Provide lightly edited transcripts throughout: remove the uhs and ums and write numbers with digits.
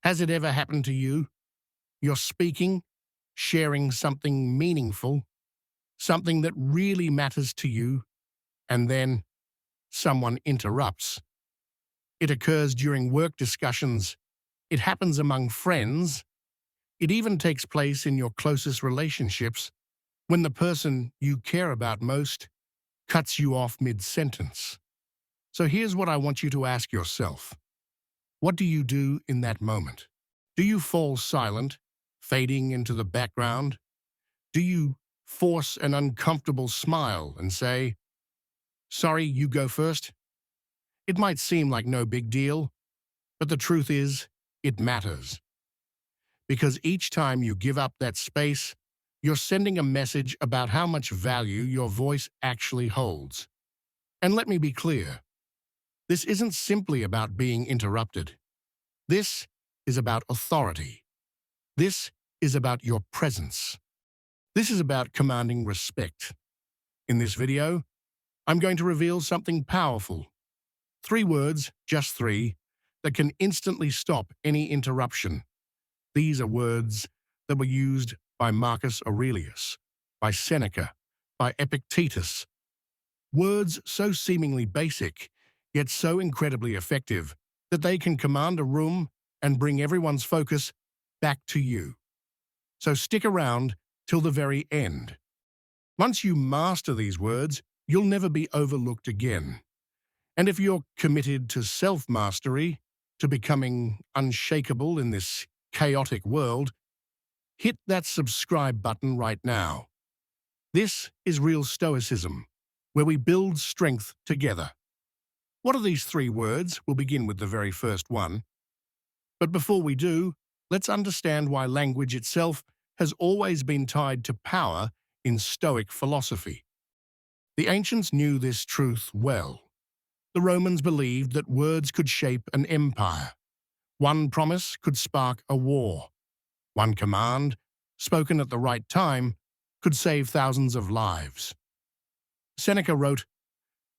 Has it ever happened to you? You're speaking, sharing something meaningful, something that really matters to you, and then someone interrupts. It occurs during work discussions. It happens among friends. It even takes place in your closest relationships when the person you care about most cuts you off mid-sentence. So here's what I want you to ask yourself. What do you do in that moment? Do you fall silent, fading into the background? Do you force an uncomfortable smile and say, "Sorry, you go first"? It might seem like no big deal, but the truth is, it matters. Because each time you give up that space, you're sending a message about how much value your voice actually holds. And let me be clear, this isn't simply about being interrupted. This is about authority. This is about your presence. This is about commanding respect. In this video, I'm going to reveal something powerful. 3 words, just 3, that can instantly stop any interruption. These are words that were used by Marcus Aurelius, by Seneca, by Epictetus. Words so seemingly basic, yet so incredibly effective, that they can command a room and bring everyone's focus back to you. So stick around till the very end. Once you master these words, you'll never be overlooked again. And if you're committed to self-mastery, to becoming unshakable in this chaotic world, hit that subscribe button right now. This is real Stoicism, where we build strength together. What are these 3 words? We'll begin with the very first one. But before we do, let's understand why language itself has always been tied to power in Stoic philosophy. The ancients knew this truth well. The Romans believed that words could shape an empire. One promise could spark a war. One command, spoken at the right time, could save thousands of lives. Seneca wrote,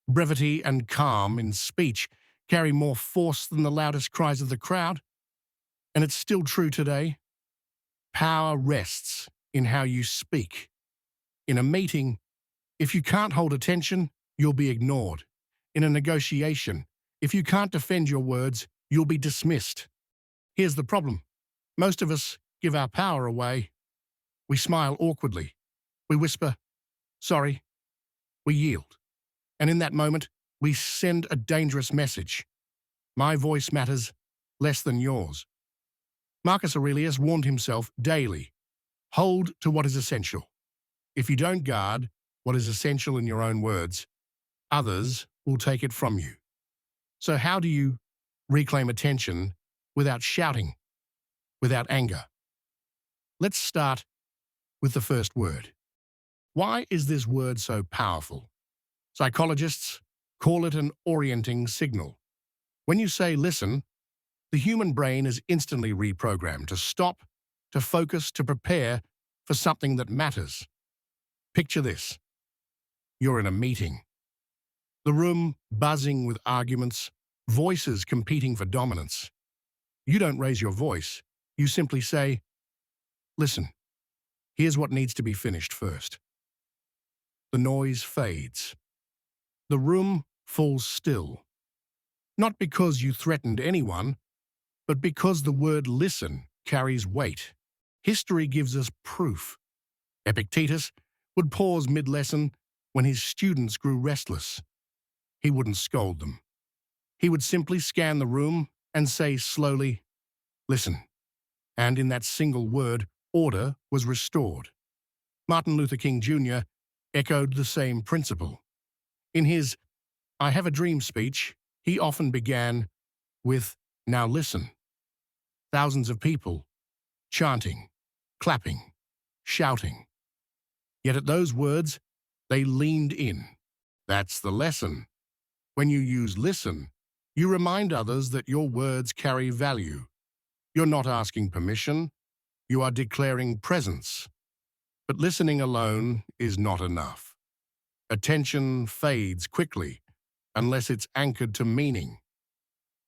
"Brevity and calm in speech carry more force than the loudest cries of the crowd." And it's still true today. Power rests in how you speak. In a meeting, if you can't hold attention, you'll be ignored. In a negotiation, if you can't defend your words, you'll be dismissed. Here's the problem. Most of us give our power away. We smile awkwardly. We whisper, "Sorry." We yield. And in that moment, we send a dangerous message. My voice matters less than yours. Marcus Aurelius warned himself daily, hold to what is essential. If you don't guard what is essential in your own words, others will take it from you. So how do you reclaim attention without shouting, without anger? Let's start with the first word. Why is this word so powerful? Psychologists call it an orienting signal. When you say listen, the human brain is instantly reprogrammed to stop, to focus, to prepare for something that matters. Picture this. You're in a meeting. The room buzzing with arguments, voices competing for dominance. You don't raise your voice. You simply say, "Listen, here's what needs to be finished first." The noise fades. The room falls still. Not because you threatened anyone, but because the word listen carries weight. History gives us proof. Epictetus would pause mid-lesson when his students grew restless. He wouldn't scold them. He would simply scan the room and say slowly, "Listen." And in that single word, order was restored. Martin Luther King Jr. echoed the same principle. In his "I Have a Dream" speech, he often began with, "Now listen." Thousands of people chanting, clapping, shouting. Yet at those words, they leaned in. That's the lesson. When you use listen, you remind others that your words carry value. You're not asking permission, you are declaring presence. But listening alone is not enough. Attention fades quickly unless it's anchored to meaning.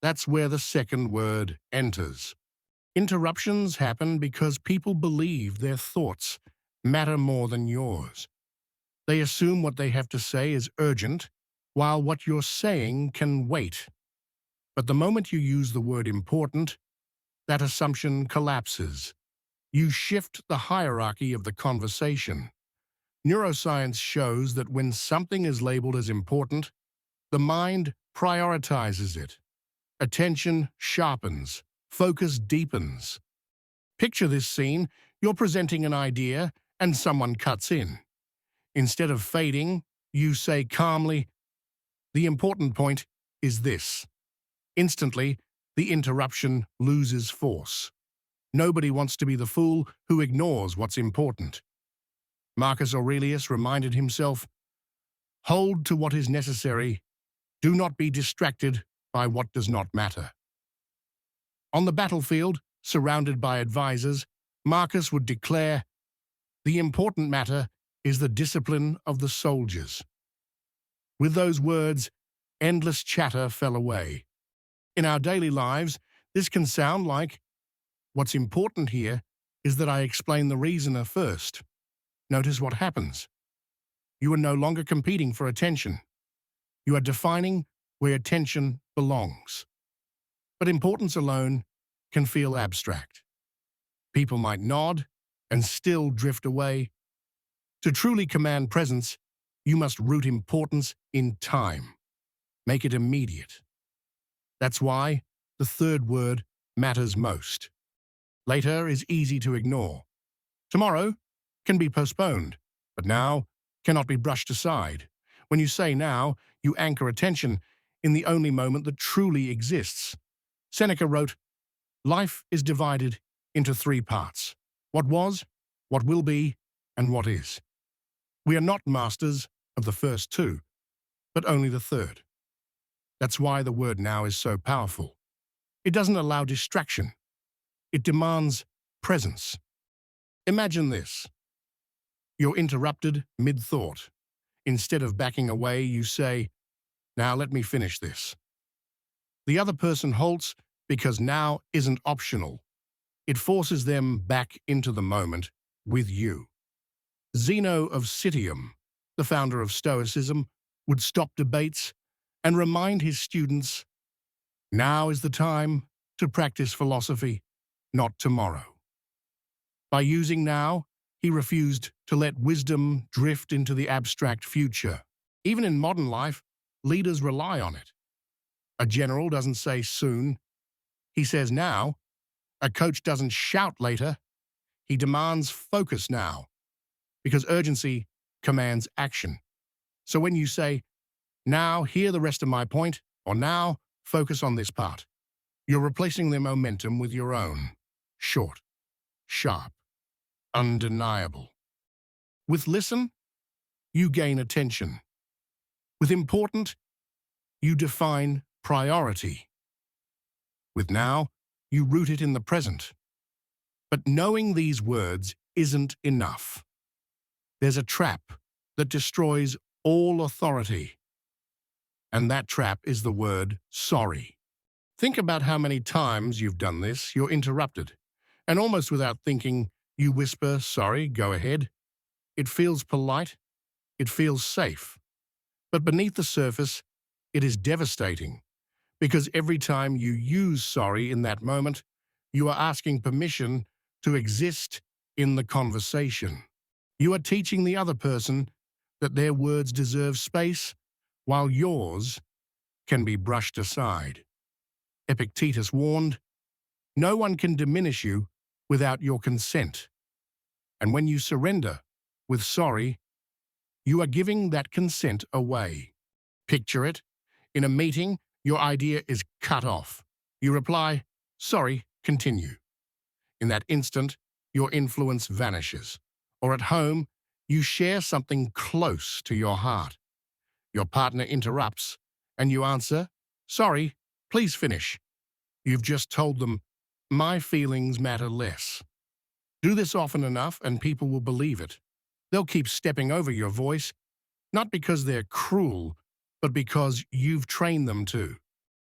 That's where the second word enters. Interruptions happen because people believe their thoughts matter more than yours. They assume what they have to say is urgent, while what you're saying can wait. But the moment you use the word important, that assumption collapses. You shift the hierarchy of the conversation. Neuroscience shows that when something is labeled as important, the mind prioritizes it. Attention sharpens, focus deepens. Picture this scene: you're presenting an idea and someone cuts in. Instead of fading, you say calmly, "The important point is this." Instantly, the interruption loses force. Nobody wants to be the fool who ignores what's important. Marcus Aurelius reminded himself, "Hold to what is necessary. Do not be distracted by what does not matter." On the battlefield, surrounded by advisors, Marcus would declare, "The important matter is the discipline of the soldiers." With those words, endless chatter fell away. In our daily lives, this can sound like, "What's important here is that I explain the reasoner first." Notice what happens. You are no longer competing for attention. You are defining where attention belongs. But importance alone can feel abstract. People might nod and still drift away. To truly command presence, you must root importance in time. Make it immediate. That's why the third word matters most. Later is easy to ignore. Tomorrow can be postponed, but now cannot be brushed aside. When you say now, you anchor attention in the only moment that truly exists. Seneca wrote, "Life is divided into three parts: what was, what will be, and what is." We are not masters of the first two, but only the third. That's why the word now is so powerful. It doesn't allow distraction. It demands presence. Imagine this. You're interrupted mid-thought. Instead of backing away, you say, "Now let me finish this." The other person halts because now isn't optional. It forces them back into the moment with you. Zeno of Citium, the founder of Stoicism, would stop debates and remind his students, "Now is the time to practice philosophy, not tomorrow." By using now, he refused to let wisdom drift into the abstract future. Even in modern life, leaders rely on it. A general doesn't say soon, he says now. A coach doesn't shout later, he demands focus now, because urgency commands action. So when you say, "Now hear the rest of my point," or "Now focus on this part," you're replacing their momentum with your own. Short, sharp, undeniable. With listen, you gain attention. With important, you define priority. With now, you root it in the present. But knowing these words isn't enough. There's a trap that destroys all authority. And that trap is the word sorry. Think about how many times you've done this. You're interrupted, and almost without thinking, you whisper, "Sorry, go ahead." It feels polite. It feels safe. But beneath the surface, it is devastating, because every time you use sorry in that moment, you are asking permission to exist in the conversation. You are teaching the other person that their words deserve space, while yours can be brushed aside. Epictetus warned, "No one can diminish you without your consent." And when you surrender with sorry, you are giving that consent away. Picture it. In a meeting, your idea is cut off. You reply, "Sorry, continue." In that instant, your influence vanishes. Or at home, you share something close to your heart. Your partner interrupts, and you answer, "Sorry, please finish." You've just told them, "My feelings matter less." Do this often enough and people will believe it. They'll keep stepping over your voice, not because they're cruel, but because you've trained them to.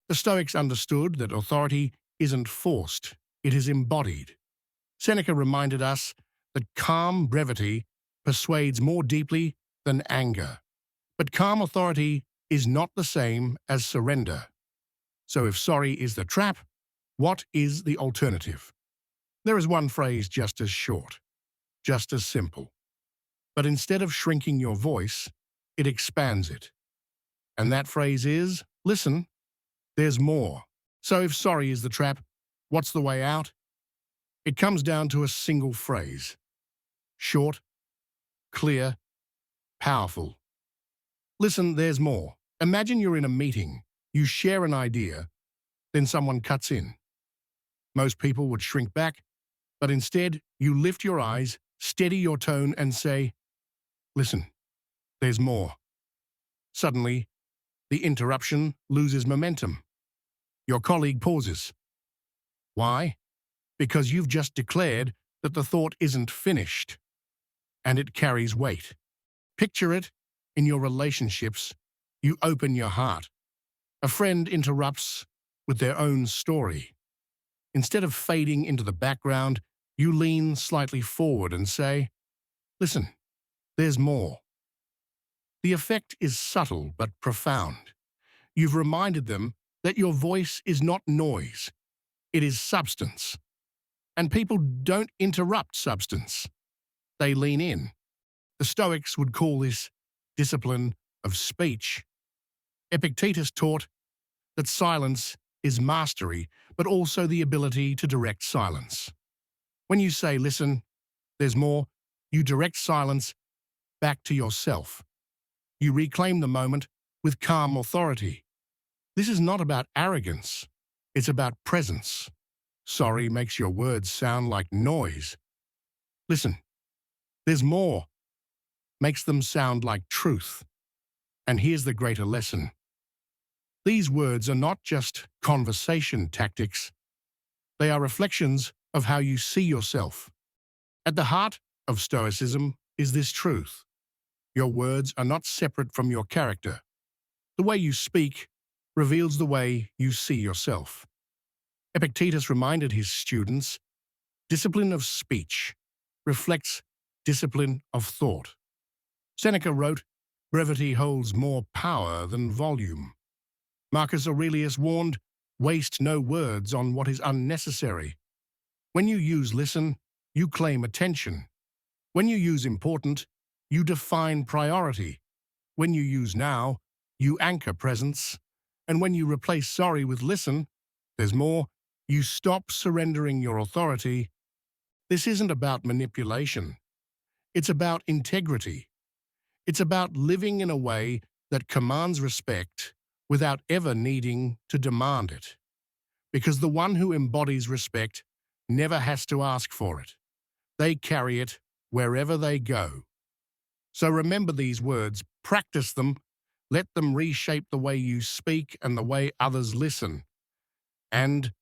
The Stoics understood that authority isn't forced, it is embodied. Seneca reminded us that calm brevity persuades more deeply than anger. But calm authority is not the same as surrender. So if sorry is the trap, what is the alternative? There is one phrase just as short, just as simple. But instead of shrinking your voice, it expands it. And that phrase is, listen, there's more. So if sorry is the trap, what's the way out? It comes down to a single phrase. Short, clear, powerful. Listen, there's more. Imagine you're in a meeting, you share an idea, then someone cuts in. Most people would shrink back, but instead you lift your eyes, steady your tone, and say, listen, there's more. Suddenly, the interruption loses momentum. Your colleague pauses. Why? Because you've just declared that the thought isn't finished, and it carries weight. Picture it in your relationships. You open your heart. A friend interrupts with their own story. Instead of fading into the background, you lean slightly forward and say, listen, there's more. The effect is subtle but profound. You've reminded them that your voice is not noise, it is substance. And people don't interrupt substance. They lean in. The Stoics would call this discipline of speech. Epictetus taught that silence is mastery, but also the ability to direct silence. When you say, listen, there's more, you direct silence back to yourself. You reclaim the moment with calm authority. This is not about arrogance. It's about presence. Sorry makes your words sound like noise. Listen, there's more makes them sound like truth. And here's the greater lesson. These words are not just conversation tactics. They are reflections of how you see yourself. At the heart of Stoicism is this truth. Your words are not separate from your character. The way you speak reveals the way you see yourself. Epictetus reminded his students, discipline of speech reflects discipline of thought. Seneca wrote, brevity holds more power than volume. Marcus Aurelius warned, waste no words on what is unnecessary. When you use listen, you claim attention. When you use important, you define priority. When you use now, you anchor presence. And when you replace sorry with listen, there's more, you stop surrendering your authority. This isn't about manipulation. It's about integrity. It's about living in a way that commands respect without ever needing to demand it. Because the one who embodies respect never has to ask for it. They carry it wherever they go. So remember these words, practice them, let them reshape the way you speak and the way others listen. And